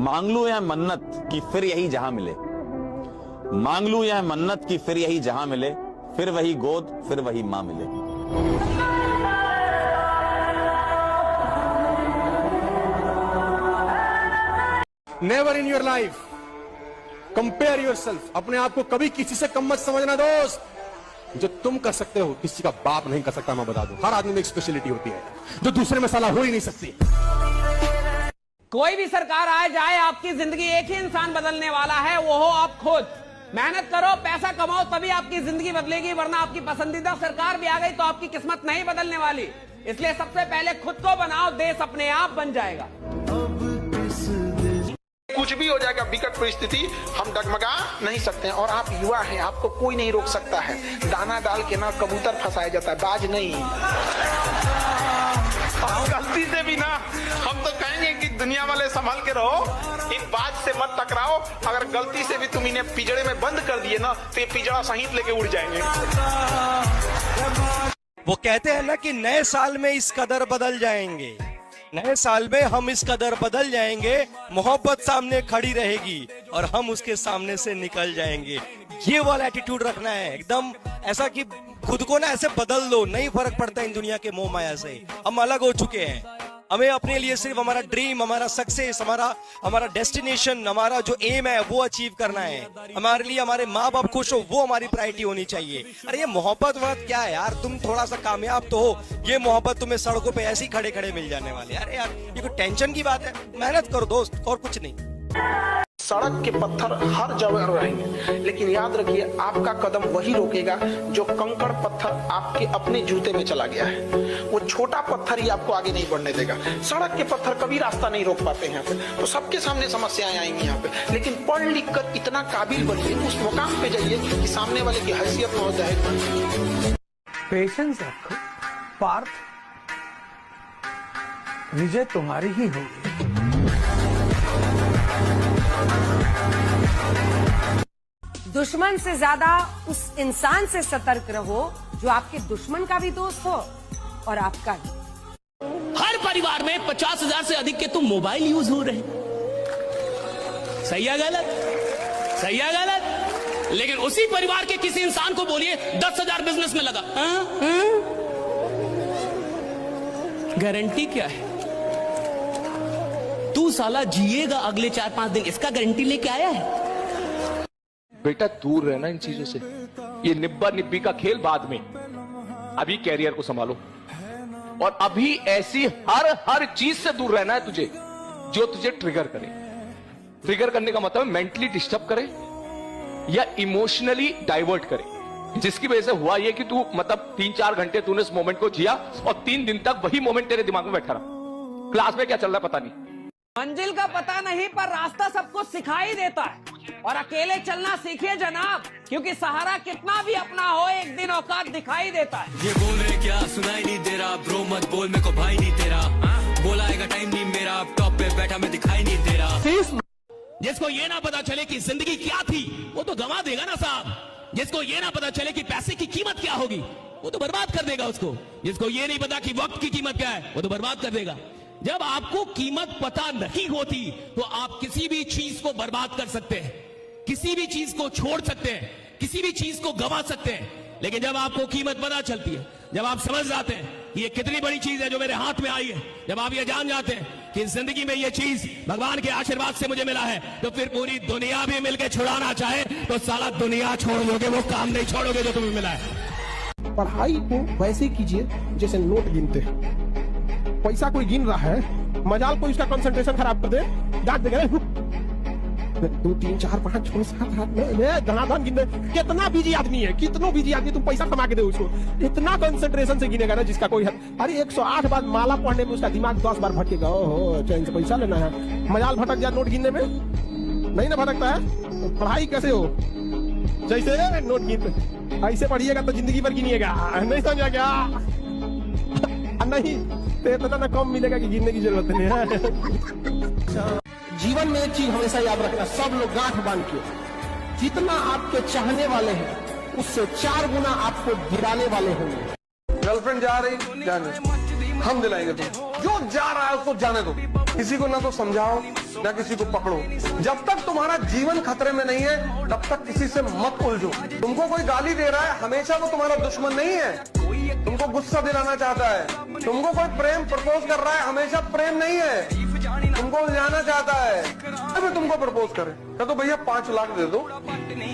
मांग लूं या मन्नत कि फिर यही जहां मिले, मांग लूं या मन्नत कि फिर यही जहां मिले, फिर वही गोद फिर वही मां मिले। Never in your life compare yourself. अपने आप को कभी किसी से कम मत समझना दोस्त। जो तुम कर सकते हो किसी का बाप नहीं कर सकता। मैं बता दूं, हर आदमी में एक स्पेशलिटी होती है जो दूसरे में साला हो ही नहीं सकती। कोई भी सरकार आए जाए, आपकी जिंदगी एक ही इंसान बदलने वाला है, वो हो आप खुद। मेहनत करो, पैसा कमाओ, तभी आपकी जिंदगी बदलेगी, वरना आपकी पसंदीदा सरकार भी आ गई तो आपकी किस्मत नहीं बदलने वाली। इसलिए सबसे पहले खुद को बनाओ, देश अपने आप बन जाएगा। कुछ भी हो जाएगा, विकट परिस्थिति, हम डगमगा नहीं सकते हैं। और आप युवा हैं, आपको कोई नहीं रोक सकता है। दाना डाल के ना कबूतर फंसाया जाता है, बाज नहीं। गलती से भी ना हम तो कहेंगे कि दुनिया वाले संभल के रहो, इन बाज से मत टकराओ। अगर गलती से भी तुम इन्हें पिंजड़े में बंद कर दिए ना तो ये पिंजड़ा सहित लेके उड़ जाएंगे। वो कहते हैं ना कि नए साल में इस कदर बदल जाएंगे, नए साल में हम इस कदर बदल जाएंगे, मोहब्बत सामने खड़ी रहेगी और हम उसके सामने से निकल जाएंगे। ये वाला एटीट्यूड रखना है एकदम, ऐसा कि खुद को ना ऐसे बदल दो, नहीं फर्क पड़ता इन दुनिया के मोह माया से। हम अलग हो चुके हैं, हमें अपने लिए सिर्फ हमारा ड्रीम, हमारा सक्सेस, हमारा डेस्टिनेशन, हमारा जो एम है वो अचीव करना है। हमारे लिए हमारे माँ बाप खुश हो, वो हमारी प्रायोरिटी होनी चाहिए। अरे ये मोहब्बत वक्त क्या है यार, तुम थोड़ा सा कामयाब तो हो, ये मोहब्बत तुम्हें सड़कों पे ऐसे ही खड़े खड़े मिल जाने वाले। अरे यार ये कोई टेंशन की बात है? मेहनत करो दोस्त, और कुछ नहीं। सड़क के पत्थर हर जगह रहेंगे, लेकिन याद रखिए आपका कदम वही रोकेगा जो कंकड़ पत्थर आपके अपने जूते में चला गया है। वो छोटा पत्थर ही आपको आगे नहीं बढ़ने देगा। सड़क के पत्थर कभी रास्ता नहीं रोक पाते हैं यहाँ पे, तो सबके सामने समस्याएं आएंगी यहाँ पे। लेकिन पढ़ लिख कर इतना काबिल बनिए, उस मुकाम पे जाइए कि सामने वाले की हैसियत में हो जाए। पेशेंस रखो पार्थ, विजय तुम्हारी ही होगी। दुश्मन से ज्यादा उस इंसान से सतर्क रहो जो आपके दुश्मन का भी दोस्त हो और आपका भी। हर परिवार में 50,000 से अधिक के तो मोबाइल यूज हो रहे। सही है गलत? सही है गलत? लेकिन उसी परिवार के किसी इंसान को बोलिए 10,000 बिजनेस में लगा, गारंटी क्या है? तू साला जिएगा अगले 4-5 दिन, इसका गारंटी लेके आया है? बेटा दूर रहना इन चीजों से। ये निब्बा निब्बी का खेल बाद में, अभी कैरियर को संभालो। और अभी ऐसी हर चीज से दूर रहना है तुझे जो तुझे ट्रिगर करे। ट्रिगर करने का मतलब मेंटली डिस्टर्ब करे या इमोशनली डाइवर्ट करे, जिसकी वजह से हुआ ये कि तू मतलब 3-4 घंटे तूने उस मोमेंट को जिया और 3 दिन तक वही मोमेंट तेरे दिमाग में बैठा रहा। क्लास में क्या चल रहा है पता नहीं, मंजिल का पता नहीं पर रास्ता सबको सिखाई देता है। और अकेले चलना सीखिए जनाब, क्योंकि सहारा कितना भी अपना हो एक दिन औकात दिखाई देता है। ये बोल रहे क्या सुनाई नहीं दे रहा, ब्रो मत बोल मेरे को भाई नहीं तेरा, बोला आएगा टाइम नहीं मेरा, टॉप पे बैठा मैं दिखाई नहीं दे रहा। जिसको ये ना पता चले कि जिंदगी क्या थी वो तो गंवा देगा ना साहब। जिसको ये ना पता चले कि पैसे की कीमत क्या होगी वो तो बर्बाद कर देगा उसको। जिसको ये नहीं पता कि वक्त की कीमत क्या है वो तो बर्बाद कर देगा। जब आपको कीमत पता नहीं होती तो आप किसी भी चीज को बर्बाद कर सकते हैं, किसी भी चीज को छोड़ सकते हैं, किसी भी चीज को गंवा सकते हैं। लेकिन जब आपको कीमत पता चलती है, जब आप समझ जाते हैं कि ये कितनी बड़ी चीज है जो मेरे हाथ में आई है, जब आप ये जान जाते हैं कि जिंदगी में ये चीज भगवान के आशीर्वाद से मुझे मिला है, तो फिर पूरी दुनिया भी मिलकर छुड़ाना चाहे तो साला दुनिया छोड़ दोगे, वो काम नहीं छोड़ोगे जो तुम्हें मिला है। पढ़ाई को वैसे कीजिए जैसे नोट गिनते हैं। पैसा कोई गिन रहा है, मजाल कोई उसका कंसंट्रेशन खराब कर दे, डांट देगा 2, 3, 4, 5, 6, 7, 8 धनाधन गिनने। कितना बिजी आदमी है, कितनो बिजी आदमी, तुम पैसा कमा के दे उसको, इतना कंसंट्रेशन से गिनेगा ना जिसका कोई हद। अरे 108 बार माला पढ़ने में उसका दिमाग 10 बार भटकेगा। ओहो चैन से पैसा लेना है, मजाल भटक जाए नोट गिनने में? नहीं ना भटकता है। पढ़ाई कैसे हो? जैसे नोट गिनते ऐसे पढ़िएगा तो जिंदगी भर गिनिएगा, नहीं समझा क्या? नहीं तो इतना ना कम मिलेगा कि गिनने की जरूरत नहीं है। जीवन में एक चीज हमेशा याद रखना, सब लोग गांठ बांध के, जितना आपके चाहने वाले हैं उससे 4 गुना आपको गिराने वाले होंगे। गर्लफ्रेंड जा रही, जाने, हम दिलाएंगे तुम। जो जा रहा है उसको जाने दो, किसी को ना तो समझाओ न किसी को पकड़ो। जब तक तुम्हारा जीवन खतरे में नहीं है तब तक किसी से मत उलझो। तुमको कोई गाली दे रहा है हमेशा वो तुम्हारा दुश्मन नहीं है, तुमको गुस्सा दिलाना चाहता है। तुमको कोई प्रेम प्रपोज कर रहा है हमेशा प्रेम नहीं है, तुमको उलझाना चाहता है। अभी तुमको प्रपोज करे तो भैया 5 लाख दे दो,